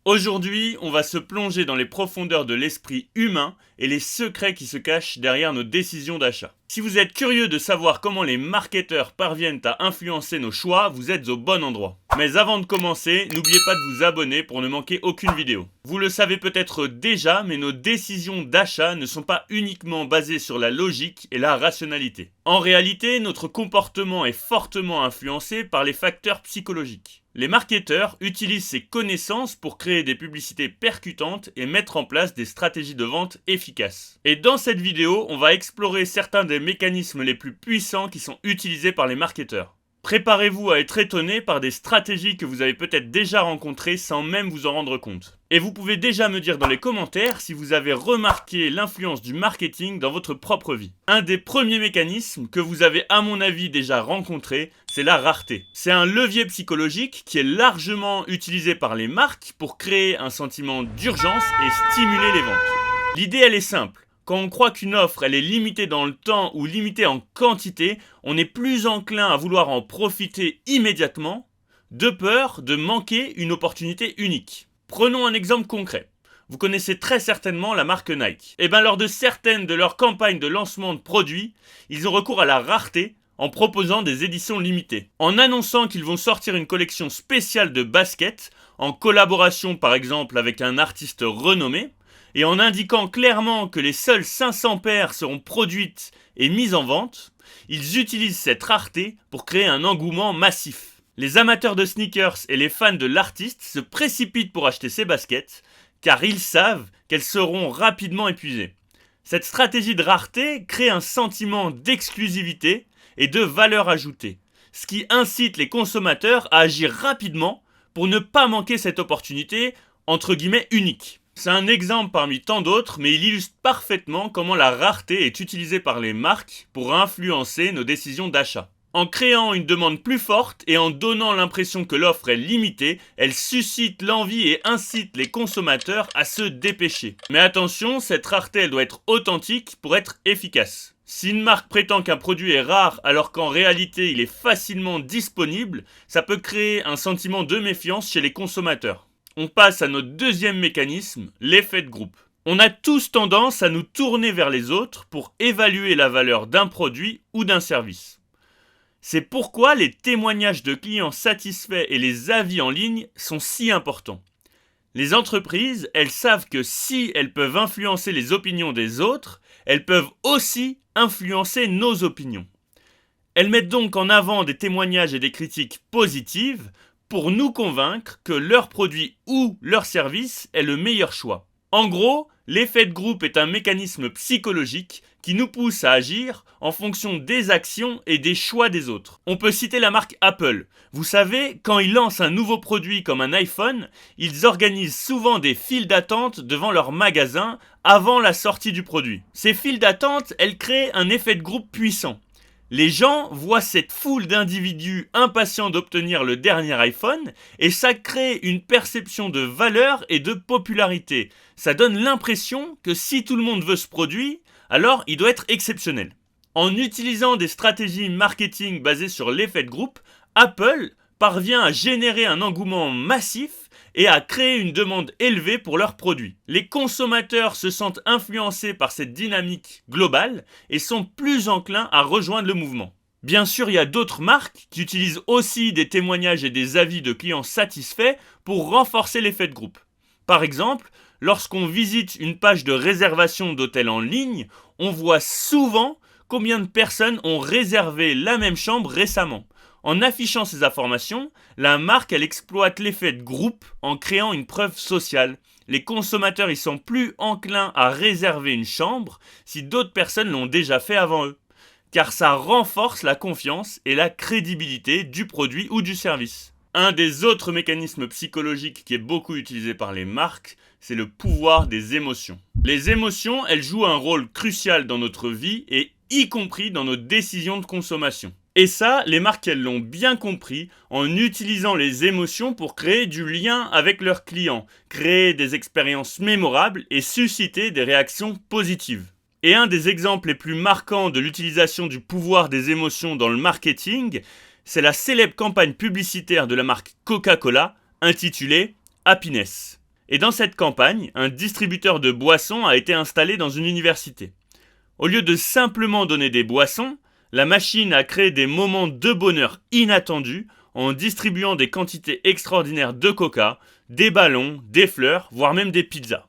Aujourd'hui, on va se plonger dans les profondeurs de l'esprit humain et les secrets qui se cachent derrière nos décisions d'achat. Si vous êtes curieux de savoir comment les marketeurs parviennent à influencer nos choix, vous êtes au bon endroit. Mais avant de commencer, n'oubliez pas de vous abonner pour ne manquer aucune vidéo. Vous le savez peut-être déjà, mais nos décisions d'achat ne sont pas uniquement basées sur la logique et la rationalité. En réalité, notre comportement est fortement influencé par les facteurs psychologiques. Les marketeurs utilisent ces connaissances pour créer des publicités percutantes et mettre en place des stratégies de vente efficaces. Et dans cette vidéo, on va explorer certains des mécanismes les plus puissants qui sont utilisés par les marketeurs. Préparez-vous à être étonné par des stratégies que vous avez peut-être déjà rencontrées sans même vous en rendre compte. Et vous pouvez déjà me dire dans les commentaires si vous avez remarqué l'influence du marketing dans votre propre vie. Un des premiers mécanismes que vous avez à mon avis déjà rencontré, c'est la rareté. C'est un levier psychologique qui est largement utilisé par les marques pour créer un sentiment d'urgence et stimuler les ventes. L'idée elle est simple. Quand on croit qu'une offre elle est limitée dans le temps ou limitée en quantité, on est plus enclin à vouloir en profiter immédiatement, de peur de manquer une opportunité unique. Prenons un exemple concret. Vous connaissez très certainement la marque Nike. Lors de certaines de leurs campagnes de lancement de produits, ils ont recours à la rareté en proposant des éditions limitées. En annonçant qu'ils vont sortir une collection spéciale de baskets, en collaboration par exemple avec un artiste renommé, et en indiquant clairement que les seules 500 paires seront produites et mises en vente, ils utilisent cette rareté pour créer un engouement massif. Les amateurs de sneakers et les fans de l'artiste se précipitent pour acheter ces baskets, car ils savent qu'elles seront rapidement épuisées. Cette stratégie de rareté crée un sentiment d'exclusivité et de valeur ajoutée, ce qui incite les consommateurs à agir rapidement pour ne pas manquer cette opportunité entre guillemets unique. C'est un exemple parmi tant d'autres, mais il illustre parfaitement comment la rareté est utilisée par les marques pour influencer nos décisions d'achat. En créant une demande plus forte et en donnant l'impression que l'offre est limitée, elle suscite l'envie et incite les consommateurs à se dépêcher. Mais attention, cette rareté elle doit être authentique pour être efficace. Si une marque prétend qu'un produit est rare alors qu'en réalité il est facilement disponible, ça peut créer un sentiment de méfiance chez les consommateurs. On passe à notre deuxième mécanisme, l'effet de groupe. On a tous tendance à nous tourner vers les autres pour évaluer la valeur d'un produit ou d'un service. C'est pourquoi les témoignages de clients satisfaits et les avis en ligne sont si importants. Les entreprises, elles savent que si elles peuvent influencer les opinions des autres, elles peuvent aussi influencer nos opinions. Elles mettent donc en avant des témoignages et des critiques positives pour nous convaincre que leur produit ou leur service est le meilleur choix. En gros, l'effet de groupe est un mécanisme psychologique qui nous pousse à agir en fonction des actions et des choix des autres. On peut citer la marque Apple. Vous savez, quand ils lancent un nouveau produit comme un iPhone, ils organisent souvent des files d'attente devant leur magasin avant la sortie du produit. Ces files d'attente, elles créent un effet de groupe puissant. Les gens voient cette foule d'individus impatients d'obtenir le dernier iPhone et ça crée une perception de valeur et de popularité. Ça donne l'impression que si tout le monde veut ce produit, alors il doit être exceptionnel. En utilisant des stratégies marketing basées sur l'effet de groupe, Apple parvient à générer un engouement massif et à créer une demande élevée pour leurs produits. Les consommateurs se sentent influencés par cette dynamique globale et sont plus enclins à rejoindre le mouvement. Bien sûr, il y a d'autres marques qui utilisent aussi des témoignages et des avis de clients satisfaits pour renforcer l'effet de groupe. Par exemple, lorsqu'on visite une page de réservation d'hôtel en ligne, on voit souvent combien de personnes ont réservé la même chambre récemment. En affichant ces informations, la marque elle exploite l'effet de groupe en créant une preuve sociale. Les consommateurs ils sont plus enclins à réserver une chambre si d'autres personnes l'ont déjà fait avant eux, car ça renforce la confiance et la crédibilité du produit ou du service. Un des autres mécanismes psychologiques qui est beaucoup utilisé par les marques, c'est le pouvoir des émotions. Les émotions, elles jouent un rôle crucial dans notre vie et y compris dans nos décisions de consommation. Et ça, les marques, elles l'ont bien compris en utilisant les émotions pour créer du lien avec leurs clients, créer des expériences mémorables et susciter des réactions positives. Et un des exemples les plus marquants de l'utilisation du pouvoir des émotions dans le marketing, c'est la célèbre campagne publicitaire de la marque Coca-Cola intitulée Happiness. Et dans cette campagne, un distributeur de boissons a été installé dans une université. Au lieu de simplement donner des boissons, la machine a créé des moments de bonheur inattendus en distribuant des quantités extraordinaires de coca, des ballons, des fleurs, voire même des pizzas.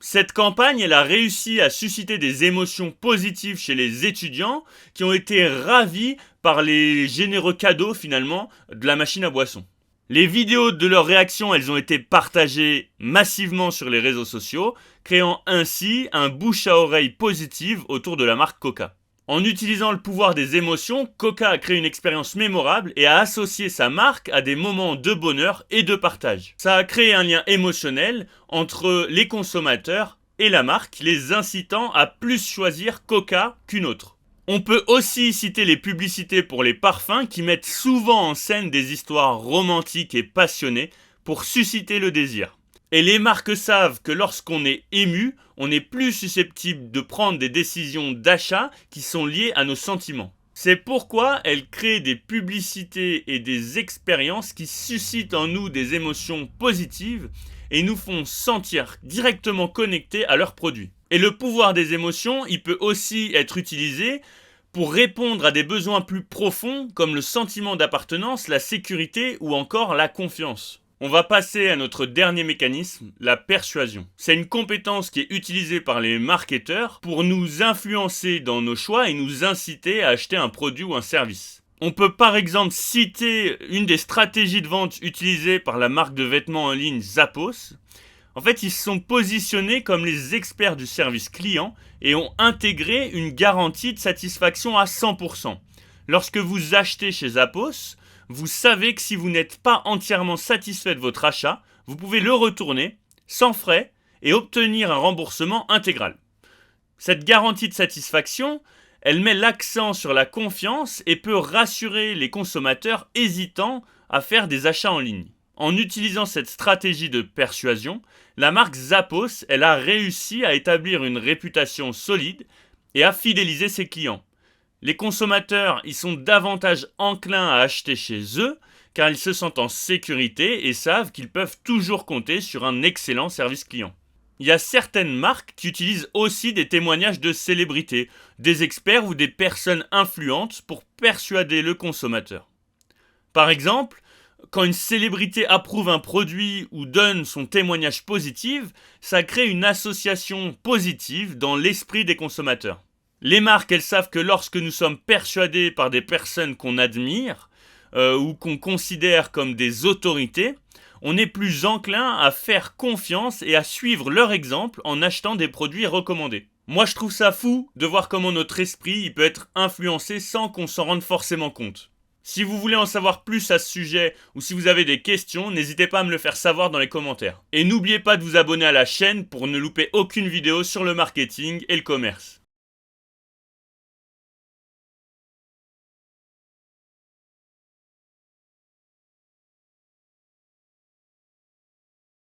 Cette campagne, elle a réussi à susciter des émotions positives chez les étudiants qui ont été ravis par les généreux cadeaux finalement de la machine à boissons. Les vidéos de leurs réactions, elles ont été partagées massivement sur les réseaux sociaux, créant ainsi un bouche à oreille positive autour de la marque Coca. En utilisant le pouvoir des émotions, Coca a créé une expérience mémorable et a associé sa marque à des moments de bonheur et de partage. Ça a créé un lien émotionnel entre les consommateurs et la marque, les incitant à plus choisir Coca qu'une autre. On peut aussi citer les publicités pour les parfums qui mettent souvent en scène des histoires romantiques et passionnées pour susciter le désir. Et les marques savent que lorsqu'on est ému, on est plus susceptible de prendre des décisions d'achat qui sont liées à nos sentiments. C'est pourquoi elles créent des publicités et des expériences qui suscitent en nous des émotions positives et nous font sentir directement connectés à leurs produits. Et le pouvoir des émotions, il peut aussi être utilisé pour répondre à des besoins plus profonds comme le sentiment d'appartenance, la sécurité ou encore la confiance. On va passer à notre dernier mécanisme, la persuasion. C'est une compétence qui est utilisée par les marketeurs pour nous influencer dans nos choix et nous inciter à acheter un produit ou un service. On peut par exemple citer une des stratégies de vente utilisées par la marque de vêtements en ligne Zappos. En fait, ils se sont positionnés comme les experts du service client et ont intégré une garantie de satisfaction à 100%. Lorsque vous achetez chez Zappos, vous savez que si vous n'êtes pas entièrement satisfait de votre achat, vous pouvez le retourner sans frais et obtenir un remboursement intégral. Cette garantie de satisfaction, elle met l'accent sur la confiance et peut rassurer les consommateurs hésitants à faire des achats en ligne. En utilisant cette stratégie de persuasion, la marque Zappos, elle a réussi à établir une réputation solide et à fidéliser ses clients. Les consommateurs, ils sont davantage enclins à acheter chez eux car ils se sentent en sécurité et savent qu'ils peuvent toujours compter sur un excellent service client. Il y a certaines marques qui utilisent aussi des témoignages de célébrités, des experts ou des personnes influentes pour persuader le consommateur. Par exemple, quand une célébrité approuve un produit ou donne son témoignage positif, ça crée une association positive dans l'esprit des consommateurs. Les marques, elles savent que lorsque nous sommes persuadés par des personnes qu'on admire ou qu'on considère comme des autorités, on est plus enclin à faire confiance et à suivre leur exemple en achetant des produits recommandés. Moi, je trouve ça fou de voir comment notre esprit il peut être influencé sans qu'on s'en rende forcément compte. Si vous voulez en savoir plus à ce sujet ou si vous avez des questions, n'hésitez pas à me le faire savoir dans les commentaires. Et n'oubliez pas de vous abonner à la chaîne pour ne louper aucune vidéo sur le marketing et le commerce.